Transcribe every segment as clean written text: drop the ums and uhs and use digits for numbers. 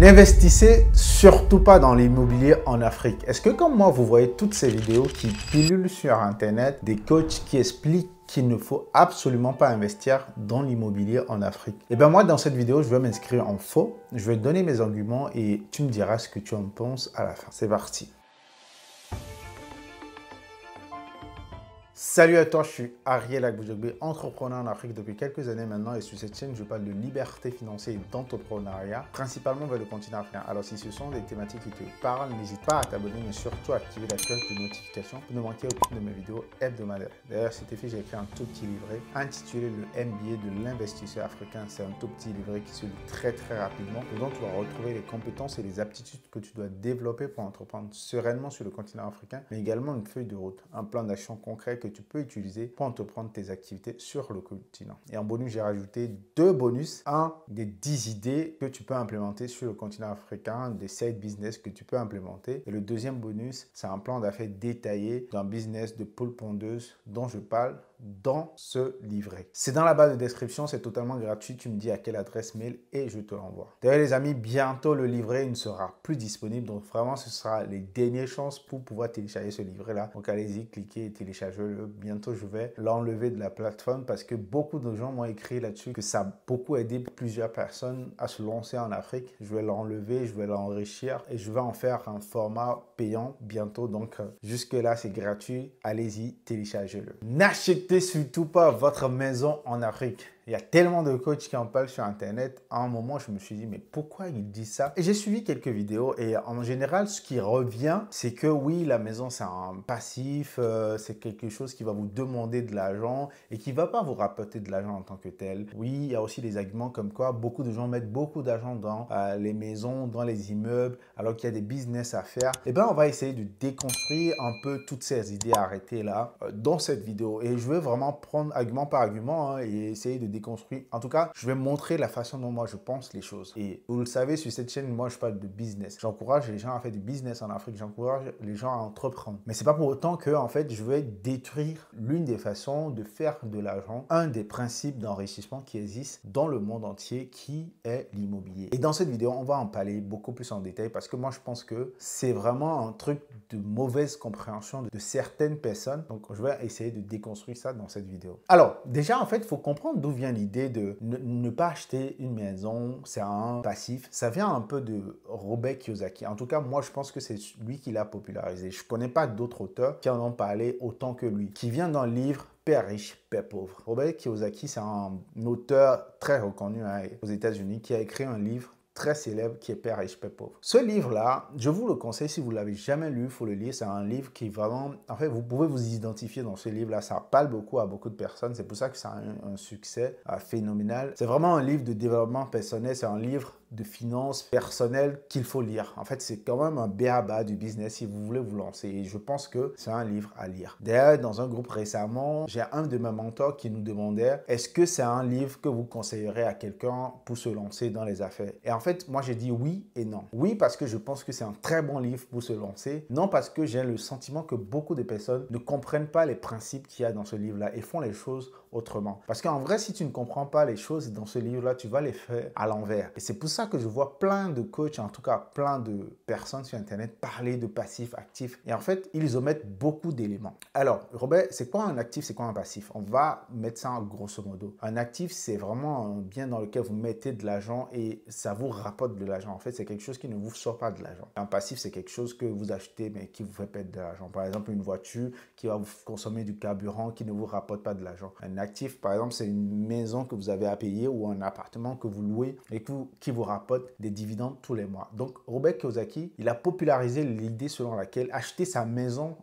N'investissez surtout pas dans l'immobilier en Afrique. Est-ce que comme moi, vous voyez toutes ces vidéos qui pilulent sur Internet, des coachs qui expliquent qu'il ne faut absolument pas investir dans l'immobilier en Afrique? Et bien moi, dans cette vidéo, je vais m'inscrire en faux. Je vais te donner mes arguments et tu me diras ce que tu en penses à la fin. C'est parti. Salut à toi, je suis Ariel Agboujogbe, entrepreneur en Afrique depuis quelques années maintenant et sur cette chaîne, je parle de liberté financière et d'entrepreneuriat, principalement vers le continent africain. Alors si ce sont des thématiques qui te parlent, n'hésite pas à t'abonner, mais surtout à activer la cloche de notification pour ne manquer aucune de mes vidéos hebdomadaires. D'ailleurs, cet effet, j'ai écrit un tout petit livret intitulé le MBA de l'investisseur africain. C'est un tout petit livret qui se lit très rapidement, dedans tu vas retrouver les compétences et les aptitudes que tu dois développer pour entreprendre sereinement sur le continent africain, mais également une feuille de route, un plan d'action concret que tu peux utiliser pour entreprendre tes activités sur le continent. Et en bonus, j'ai rajouté 2 bonus. Un, des 10 idées que tu peux implémenter sur le continent africain, des side business que tu peux implémenter. Et le deuxième bonus, c'est un plan d'affaires détaillé d'un business de poule pondeuse dont je parle dans ce livret. C'est dans la barre de description, c'est totalement gratuit. Tu me dis à quelle adresse mail et je te l'envoie. D'ailleurs les amis, bientôt le livret ne sera plus disponible. Donc vraiment, ce sera les dernières chances pour pouvoir télécharger ce livret-là. Donc allez-y, cliquez et téléchargez-le. Bientôt, je vais l'enlever de la plateforme parce que beaucoup de gens m'ont écrit là-dessus que ça a beaucoup aidé plusieurs personnes à se lancer en Afrique. Je vais l'enlever, je vais l'enrichir et je vais en faire un format payant bientôt. Donc jusque-là, c'est gratuit. Allez-y, téléchargez-le. N'achetez surtout pas votre maison en Afrique. Il y a tellement de coachs qui en parlent sur Internet. À un moment, je me suis dit, mais pourquoi ils disent ça? Et j'ai suivi quelques vidéos et en général, ce qui revient, c'est que oui, la maison, c'est un passif, c'est quelque chose qui va vous demander de l'argent et qui ne va pas vous rapporter de l'argent en tant que tel. Oui, il y a aussi des arguments comme quoi beaucoup de gens mettent beaucoup d'argent dans les maisons, dans les immeubles, alors qu'il y a des business à faire. Eh bien, on va essayer de déconstruire un peu toutes ces idées arrêtées là dans cette vidéo. Et je vais vraiment prendre argument par argument et essayer de déconstruire. En tout cas, je vais montrer la façon dont moi je pense les choses. Et vous le savez, sur cette chaîne, moi je parle de business. J'encourage les gens à faire du business en Afrique. J'encourage les gens à entreprendre. Mais c'est pas pour autant que, en fait, je vais détruire l'une des façons de faire de l'argent, un des principes d'enrichissement qui existent dans le monde entier, qui est l'immobilier. Et dans cette vidéo, on va en parler beaucoup plus en détail parce que moi je pense que c'est vraiment un truc de mauvaise compréhension de certaines personnes. Donc je vais essayer de déconstruire ça dans cette vidéo. Alors, déjà, en fait, il faut comprendre d'où vient l'idée de ne pas acheter une maison, c'est un passif. Ça vient un peu de Robert Kiyosaki. En tout cas, moi, je pense que c'est lui qui l'a popularisé. Je ne connais pas d'autres auteurs qui en ont parlé autant que lui, qui vient d'un livre Père riche, Père pauvre. Robert Kiyosaki, c'est un auteur très reconnu aux États-Unis qui a écrit un livre très célèbre qui est Père riche, Père pauvre. Ce livre-là, je vous le conseille si vous ne l'avez jamais lu, il faut le lire. C'est un livre qui vraiment, en fait, vous pouvez vous identifier dans ce livre-là. Ça parle beaucoup à beaucoup de personnes. C'est pour ça que ça a un succès phénoménal. C'est vraiment un livre de développement personnel. C'est un livre de finances personnelles qu'il faut lire. En fait, c'est quand même un b.a.-ba du business si vous voulez vous lancer. Et je pense que c'est un livre à lire. D'ailleurs, dans un groupe récemment, j'ai un de mes mentors qui nous demandait est-ce que c'est un livre que vous conseillerez à quelqu'un pour se lancer dans les affaires? Et en fait, moi, j'ai dit oui et non. Oui, parce que je pense que c'est un très bon livre pour se lancer. Non, parce que j'ai le sentiment que beaucoup de personnes ne comprennent pas les principes qu'il y a dans ce livre-là et font les choses autrement. Parce qu'en vrai, si tu ne comprends pas les choses dans ce livre-là, tu vas les faire à l'envers. Et c'est pour ça que je vois plein de coachs, en tout cas plein de personnes sur Internet parler de passif, actif. Et en fait, ils omettent beaucoup d'éléments. Alors, Robert, c'est quoi un actif, c'est quoi un passif? On va mettre ça en grosso modo. Un actif, c'est vraiment un bien dans lequel vous mettez de l'argent et ça vous rapporte de l'argent. En fait, c'est quelque chose qui ne vous sort pas de l'argent. Un passif, c'est quelque chose que vous achetez mais qui vous fait perdre de l'argent. Par exemple, une voiture qui va vous consommer du carburant qui ne vous rapporte pas de l'argent. Un actif, par exemple, c'est une maison que vous avez à payer ou un appartement que vous louez et qui vous rapporte des dividendes tous les mois. Donc, Robert Kiyosaki, il a popularisé l'idée selon laquelle acheter sa maison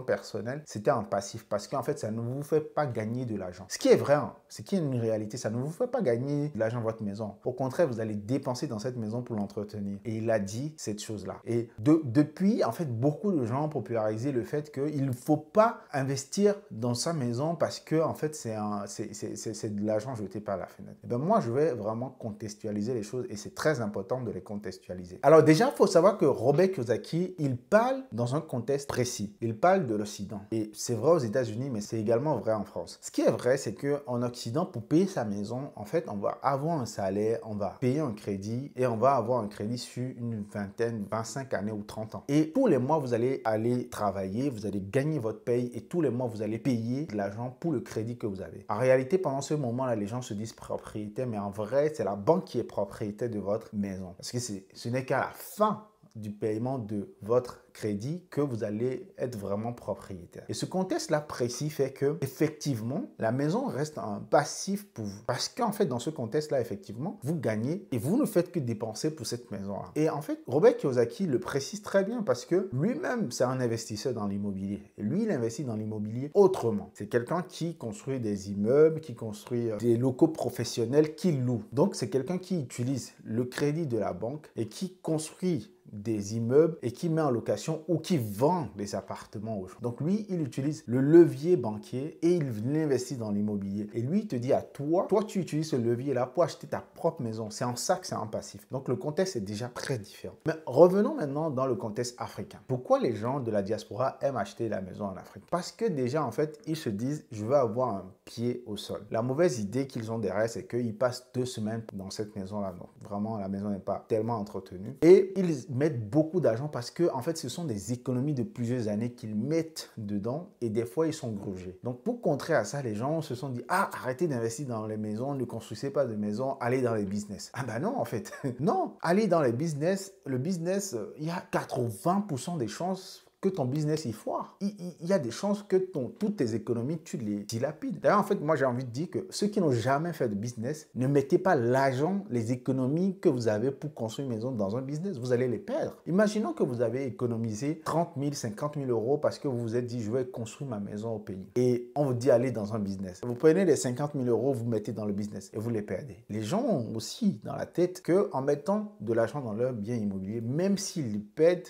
personnelle, c'était un passif parce qu'en fait, ça ne vous fait pas gagner de l'argent. Ce qui est vrai, ce qui est une réalité, ça ne vous fait pas gagner de l'argent dans votre maison. Au contraire, vous allez dépenser dans cette maison pour l'entretenir. Et il a dit cette chose-là. Et depuis, en fait, beaucoup de gens ont popularisé le fait qu'il ne faut pas investir dans sa maison parce que, en fait, c'est c'est de l'argent jeté par la fenêtre. Et bien moi, je vais vraiment contextualiser les choses et c'est très important de les contextualiser. Alors déjà, il faut savoir que Robert Kiyosaki, il parle dans un contexte précis. Il parle de l'Occident. Et c'est vrai aux États-Unis, mais c'est également vrai en France. Ce qui est vrai, c'est qu'en Occident, pour payer sa maison, en fait, on va avoir un salaire, on va payer un crédit et on va avoir un crédit sur une vingtaine, 25 années ou 30 ans. Et tous les mois, vous allez aller travailler, vous allez gagner votre paye et tous les mois, vous allez payer de l'argent pour le crédit que vous avez. En réalité, pendant ce moment-là, les gens se disent propriétaire, mais en vrai, c'est la banque qui est propriétaire de votre maison. Parce que ce n'est qu'à la fin du paiement de votre crédit que vous allez être vraiment propriétaire. Et ce contexte-là précis fait que, effectivement, la maison reste un passif pour vous. Parce qu'en fait, dans ce contexte-là, effectivement, vous gagnez et vous ne faites que dépenser pour cette maison-là. Et en fait, Robert Kiyosaki le précise très bien parce que lui-même, c'est un investisseur dans l'immobilier. Et lui, il investit dans l'immobilier autrement. C'est quelqu'un qui construit des immeubles, qui construit des locaux professionnels, qui loue. Donc, c'est quelqu'un qui utilise le crédit de la banque et qui construit des immeubles et qui met en location ou qui vend des appartements aux gens. Donc lui, il utilise le levier banquier et il investit dans l'immobilier. Et lui, il te dit à toi, tu utilises ce levier-là pour acheter ta propre maison. C'est en ça que c'est un passif. Donc le contexte est déjà très différent. Mais revenons maintenant dans le contexte africain. Pourquoi les gens de la diaspora aiment acheter la maison en Afrique? Parce que déjà, en fait, ils se disent, je veux avoir un pied au sol. La mauvaise idée qu'ils ont derrière, c'est qu'ils passent 2 semaines dans cette maison-là. Donc vraiment, la maison n'est pas tellement entretenue. Et ils mettent beaucoup d'argent parce que en fait ce sont des économies de plusieurs années qu'ils mettent dedans et des fois ils sont grugés. Donc pour contrer à ça, les gens se sont dit arrêtez d'investir dans les maisons, ne construisez pas de maisons, allez dans les business. Ah ben non en fait. Non, allez dans les business, le business, il y a 80% des chances que ton business y foire. Il y a des chances que toutes tes économies, tu les dilapides. D'ailleurs, en fait, moi, j'ai envie de dire que ceux qui n'ont jamais fait de business, ne mettez pas l'argent, les économies que vous avez pour construire une maison dans un business. Vous allez les perdre. Imaginons que vous avez économisé 30 000, 50 000 euros parce que vous vous êtes dit, je vais construire ma maison au pays. Et on vous dit, allez dans un business. Vous prenez les 50 000 euros, vous mettez dans le business et vous les perdez. Les gens ont aussi dans la tête qu'en mettant de l'argent dans leur bien immobilier, même s'ils perdent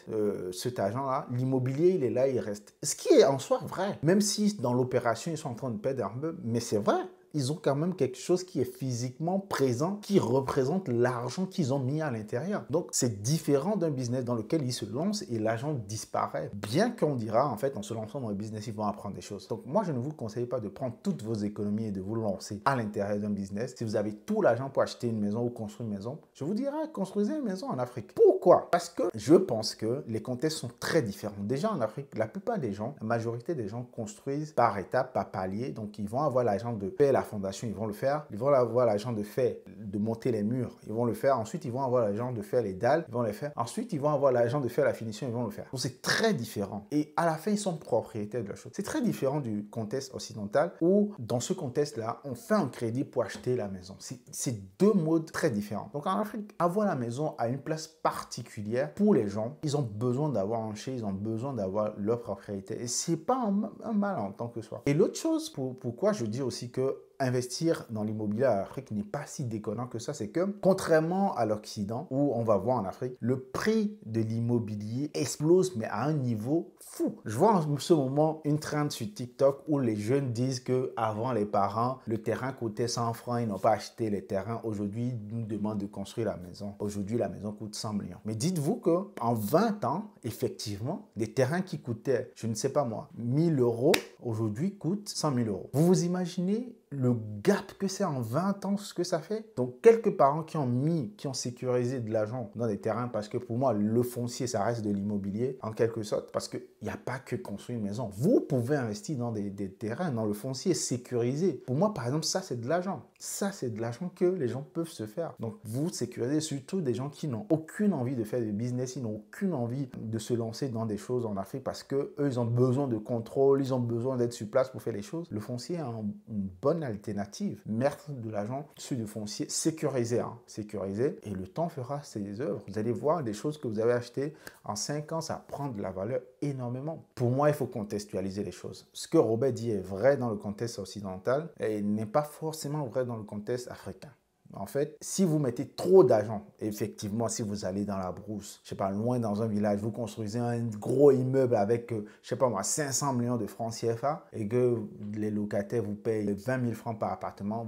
cet argent-là, l'immobilier, il est là, il reste. Ce qui est en soi vrai. Même si dans l'opération, ils sont en train de perdre un peu, mais c'est vrai. Ils ont quand même quelque chose qui est physiquement présent, qui représente l'argent qu'ils ont mis à l'intérieur. Donc, c'est différent d'un business dans lequel ils se lancent et l'argent disparaît. Bien qu'on dira, en fait, en se lançant dans le business, ils vont apprendre des choses. Donc, moi, je ne vous conseille pas de prendre toutes vos économies et de vous lancer à l'intérieur d'un business. Si vous avez tout l'argent pour acheter une maison ou construire une maison, je vous dirais, construisez une maison en Afrique. Pourquoi? Parce que je pense que les contextes sont très différents. Déjà, en Afrique, la plupart des gens, la majorité des gens construisent par étapes, par palier. Donc, ils vont avoir l'argent de payer la fondation, ils vont le faire. Ils vont avoir l'argent de monter les murs, ils vont le faire. Ensuite, ils vont avoir l'argent de faire les dalles, ils vont les faire. Ensuite, ils vont avoir l'argent de faire la finition, ils vont le faire. Donc, c'est très différent. Et à la fin, ils sont propriétaires de la chose. C'est très différent du contexte occidental où, dans ce contexte-là, on fait un crédit pour acheter la maison. C'est deux modes très différents. Donc, en Afrique, avoir la maison a une place particulière pour les gens. Ils ont besoin d'avoir un chez, ils ont besoin d'avoir leur propriété. Et c'est pas un mal en tant que soi. Et l'autre chose, pourquoi je dis aussi que investir dans l'immobilier en Afrique n'est pas si déconnant que ça, c'est que contrairement à l'Occident, où on va voir en Afrique, le prix de l'immobilier explose, mais à un niveau fou. Je vois en ce moment une trend sur TikTok où les jeunes disent que avant les parents, le terrain coûtait 100 francs, ils n'ont pas acheté les terrains. Aujourd'hui, ils nous demandent de construire la maison. Aujourd'hui, la maison coûte 100 millions. Mais dites-vous qu'en 20 ans, effectivement, des terrains qui coûtaient, je ne sais pas moi, 1000 euros, aujourd'hui coûtent 100 000 euros. Vous vous imaginez le gap que c'est en 20 ans, ce que ça fait? Donc, quelques parents qui ont sécurisé de l'argent dans des terrains, parce que pour moi, le foncier, ça reste de l'immobilier, en quelque sorte, parce qu'il n'y a pas que construire une maison. Vous pouvez investir dans des terrains, dans le foncier sécurisé. Pour moi, par exemple, ça, c'est de l'argent. Ça, c'est de l'argent que les gens peuvent se faire. Donc, vous sécurisez surtout des gens qui n'ont aucune envie de faire des business, ils n'ont aucune envie de se lancer dans des choses en Afrique parce que eux, ils ont besoin de contrôle, ils ont besoin d'être sur place pour faire les choses. Le foncier est une bonne alternative. Mettre de l'argent sur du foncier sécurisé, sécurisé, et le temps fera ses œuvres. Vous allez voir des choses que vous avez achetées en 5 ans, ça prend de la valeur énormément. Pour moi, il faut contextualiser les choses. Ce que Robert dit est vrai dans le contexte occidental et n'est pas forcément vrai dans le contexte africain. En fait, si vous mettez trop d'argent, effectivement, si vous allez dans la brousse, je sais pas, loin dans un village, vous construisez un gros immeuble avec, je sais pas moi, 500 millions de francs CFA et que les locataires vous payent 20 000 francs par appartement,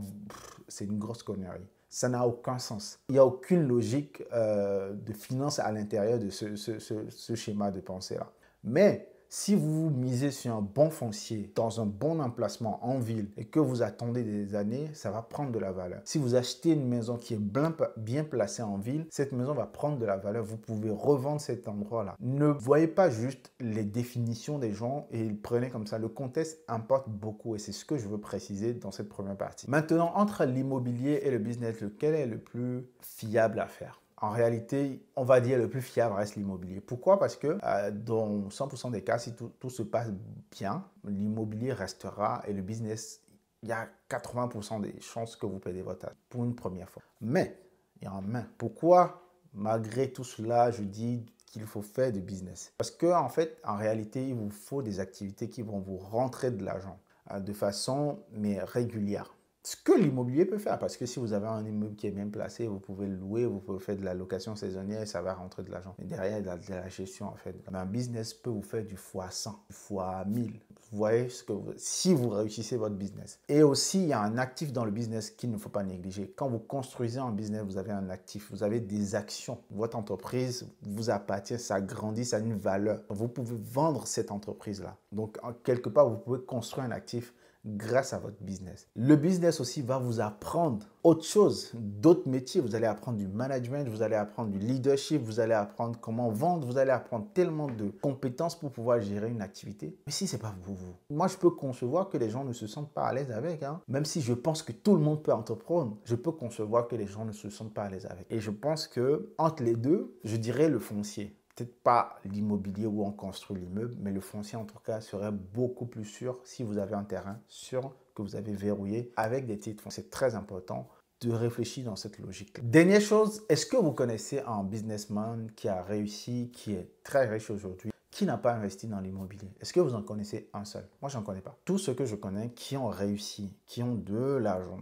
c'est une grosse connerie. Ça n'a aucun sens. Il n'y a aucune logique de finance à l'intérieur de ce schéma de pensée-là. Mais si vous misez sur un bon foncier, dans un bon emplacement en ville et que vous attendez des années, ça va prendre de la valeur. Si vous achetez une maison qui est bien placée en ville, cette maison va prendre de la valeur. Vous pouvez revendre cet endroit-là. Ne voyez pas juste les définitions des gens et prenez comme ça. Le contexte importe beaucoup et c'est ce que je veux préciser dans cette première partie. Maintenant, entre l'immobilier et le business, lequel est le plus fiable à faire? En réalité, on va dire le plus fiable reste l'immobilier. Pourquoi? Parce que dans 100% des cas, si tout se passe bien, l'immobilier restera et le business, il y a 80% des chances que vous perdez votre argent pour une première fois. Mais, il y a un mais. Pourquoi, malgré tout cela, je dis qu'il faut faire du business? Parce que, en fait, en réalité, il vous faut des activités qui vont vous rentrer de l'argent de façon régulière. Ce que l'immobilier peut faire, parce que si vous avez un immeuble qui est bien placé, vous pouvez le louer, vous pouvez faire de la location saisonnière et ça va rentrer de l'argent. Mais derrière, il y a de la gestion en fait. Mais un business peut vous faire du x100, du x1000. Vous voyez si vous réussissez votre business. Et aussi, il y a un actif dans le business qu'il ne faut pas négliger. Quand vous construisez un business, vous avez un actif, vous avez des actions. Votre entreprise vous appartient, ça grandit, ça a une valeur. Vous pouvez vendre cette entreprise-là. Donc, quelque part, vous pouvez construire un actif grâce à votre business. Le business aussi va vous apprendre autre chose, d'autres métiers. Vous allez apprendre du management, vous allez apprendre du leadership, vous allez apprendre comment vendre, vous allez apprendre tellement de compétences pour pouvoir gérer une activité. Mais si ce n'est pas pour vous, moi je peux concevoir que les gens ne se sentent pas à l'aise avec. Même si je pense que tout le monde peut entreprendre, je peux concevoir que les gens ne se sentent pas à l'aise avec. Et je pense que entre les deux, je dirais le foncier. Peut-être pas l'immobilier où on construit l'immeuble, mais le foncier en tout cas serait beaucoup plus sûr si vous avez un terrain sûr que vous avez verrouillé avec des titres fonciers. C'est très important de réfléchir dans cette logique. Dernière chose, est-ce que vous connaissez un businessman qui a réussi, qui est très riche aujourd'hui, qui n'a pas investi dans l'immobilier? Est-ce que vous en connaissez un seul? Moi, j'en connais pas. Tous ceux que je connais qui ont réussi, qui ont de l'argent,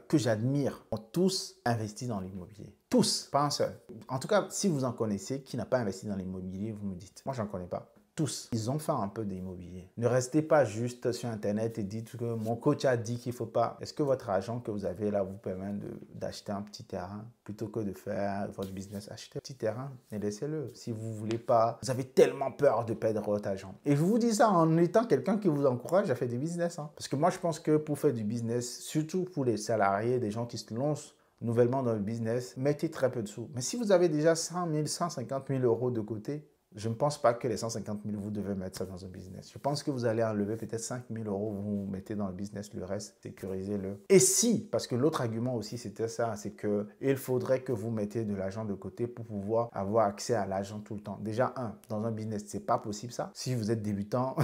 que j'admire, ont tous investi dans l'immobilier. Tous, pas un seul. En tout cas, si vous en connaissez qui n'a pas investi dans l'immobilier, vous me dites. Moi, j'en connais pas. Tous, ils ont fait un peu d'immobilier. Ne restez pas juste sur Internet et dites que mon coach a dit qu'il ne faut pas. Est-ce que votre argent que vous avez là vous permet d'acheter un petit terrain plutôt que de faire votre business? Achetez un petit terrain et laissez-le. Si vous ne voulez pas, vous avez tellement peur de perdre votre argent. Et je vous dis ça en étant quelqu'un qui vous encourage à faire du business. Parce que moi, je pense que pour faire du business, surtout pour les salariés, des gens qui se lancent nouvellement dans le business, mettez très peu de sous. Mais si vous avez déjà 100 000, 150 000 euros de côté, je ne pense pas que les 150 000, vous devez mettre ça dans un business. Je pense que vous allez enlever peut-être 5 000 euros, vous mettez dans le business, le reste, sécurisez-le. Et si, parce que l'autre argument aussi, c'était ça, c'est qu'il faudrait que vous mettez de l'argent de côté pour pouvoir avoir accès à l'argent tout le temps. Déjà, dans un business, c'est pas possible ça. Si vous êtes débutant,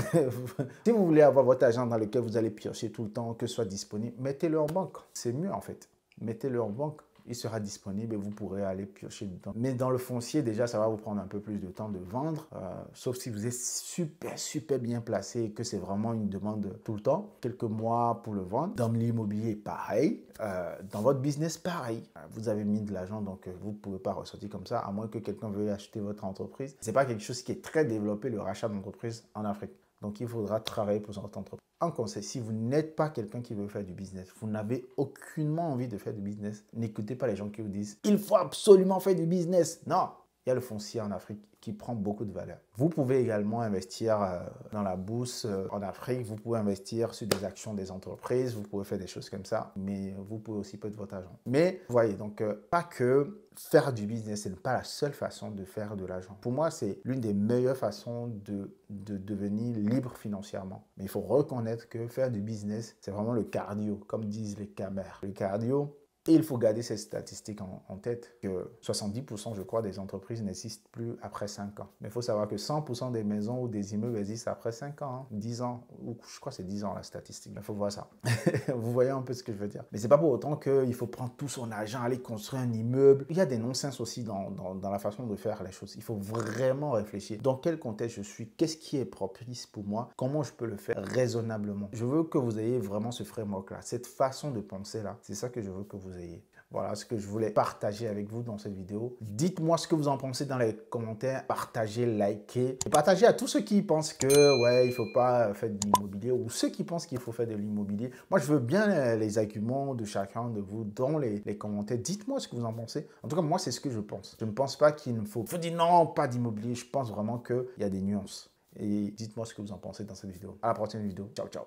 si vous voulez avoir votre argent dans lequel vous allez piocher tout le temps, que ce soit disponible, mettez-le en banque. C'est mieux en fait. Mettez-le en banque. Il sera disponible et vous pourrez aller piocher dedans. Mais dans le foncier, déjà, ça va vous prendre un peu plus de temps de vendre, sauf si vous êtes super bien placé et que c'est vraiment une demande tout le temps. Quelques mois pour le vendre. Dans l'immobilier, pareil. Dans votre business, pareil. Vous avez mis de l'argent, donc vous ne pouvez pas ressortir comme ça, à moins que quelqu'un veuille acheter votre entreprise. Ce n'est pas quelque chose qui est très développé, le rachat d'entreprise en Afrique. Donc, il faudra travailler pour votre entreprise. Un conseil, si vous n'êtes pas quelqu'un qui veut faire du business, vous n'avez aucunement envie de faire du business, n'écoutez pas les gens qui vous disent « il faut absolument faire du business ». Non, il y a le foncier en Afrique qui prend beaucoup de valeur. Vous pouvez également investir dans la bourse en Afrique, vous pouvez investir sur des actions des entreprises, vous pouvez faire des choses comme ça, mais vous pouvez aussi perdre votre argent. Mais vous voyez, donc pas que faire du business, ce n'est pas la seule façon de faire de l'argent. Pour moi, c'est l'une des meilleures façons de devenir libre financièrement. Mais il faut reconnaître que faire du business, c'est vraiment le cardio, comme disent les camères. Le cardio, et il faut garder cette statistique en tête que 70%, je crois, des entreprises n'existent plus après 5 ans. Mais il faut savoir que 100% des maisons ou des immeubles existent après 5 ans, 10 ans, ou je crois que c'est 10 ans la statistique. Il faut voir ça. Vous voyez un peu ce que je veux dire. Mais ce n'est pas pour autant qu'il faut prendre tout son argent, aller construire un immeuble. Il y a des non-sens aussi dans la façon de faire les choses. Il faut vraiment réfléchir. Dans quel contexte je suis? Qu'est-ce qui est propice pour moi? Comment je peux le faire raisonnablement? Je veux que vous ayez vraiment ce framework-là, cette façon de penser-là. C'est ça que je veux que vous ayez. ayez. Voilà ce que je voulais partager avec vous dans cette vidéo. Dites-moi ce que vous en pensez dans les commentaires. Partagez, likez. Et partagez à tous ceux qui pensent que, ouais, il ne faut pas faire de l'immobilier ou ceux qui pensent qu'il faut faire de l'immobilier. Moi, je veux bien les arguments de chacun de vous dans les commentaires. Dites-moi ce que vous en pensez. En tout cas, moi, c'est ce que je pense. Je ne pense pas qu'il ne faut dire non, pas d'immobilier. Je pense vraiment qu'il y a des nuances. Et dites-moi ce que vous en pensez dans cette vidéo. À la prochaine vidéo. Ciao, ciao.